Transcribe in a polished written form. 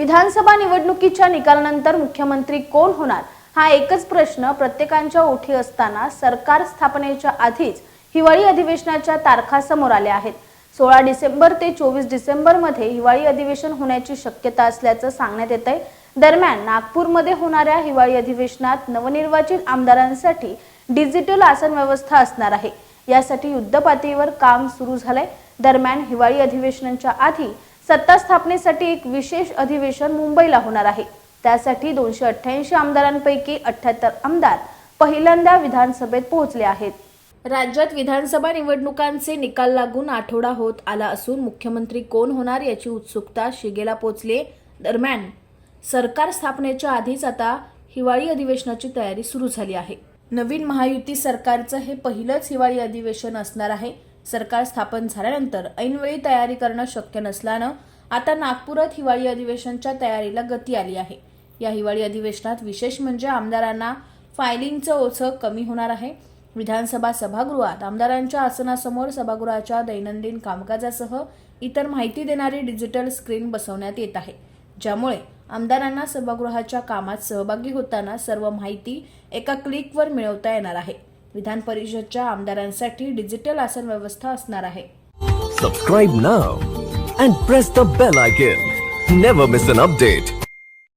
विधानसभा निवडणुकीच्या निकालानंतर मुख्यमंत्री कोण होणार हा एकच प्रश्न प्रत्येकाच्या ओठी असताना सरकार स्थापनेच्या आधीच हिवाळी अधिवेशनाच्या तारखा समोर आल्या आहेत। 16 डिसेंबर ते 24 डिसेंबर मध्ये हिवाळी अधिवेशन होण्याची शक्यता असल्याचं सांगण्यात येत आहे। दरम्यान नागपूरमध्ये होणाऱ्या हिवाळी अधिवेशनात नवनिर्वाचित आमदारांसाठी डिजिटल आसन व्यवस्था असणार आहे। यासाठी युद्धपातळीवर काम सुरू झालंय। दरम्यान हिवाळी अधिवेशनाच्या आधी सत्ता स्थापनेसाठी एक विशेष अधिवेशन मुंबईला होणार आहे। त्यासाठी 288 आमदारांपैकी 78 आमदार पहिल्यांदा विधानसभेत पोहोचले आहेत। राज्यात विधानसभा निवडणुकांचे निकाल लागून आठवडा होत आला असून मुख्यमंत्री कोण होणार याची उत्सुकता शिगेला पोहोचली। दरम्यान सरकार स्थापनेच्या आधीच आता हिवाळी अधिवेशनाची तयारी सुरू झाली आहे। नवीन महायुती सरकारचं हे पहिलंच हिवाळी अधिवेशन असणार आहे। सरकार स्थापन झाल्यानंतर ऐनवेळी तयारी करणं शक्य नसल्यानं आता नागपुरात हिवाळी अधिवेशनाच्या तयारीला गती आली आहे। या हिवाळी अधिवेशनात विशेष म्हणजे आमदारांना फायलिंगचं ओझं कमी होणार आहे। विधानसभा सभागृहात आमदारांच्या आसनासमोर सभागृहाच्या दैनंदिन कामकाजासह इतर माहिती देणारी डिजिटल स्क्रीन बसवण्यात येत आहे, ज्यामुळे आमदारांना सभागृहाच्या कामात सहभागी होताना सर्व माहिती एका क्लिकवर मिळवता येणार आहे। विधान परिषदच्या आमदारांसाठी डिजिटल आसन व्यवस्था असणार आहे। Subscribe now and press the bell icon. Never miss an update.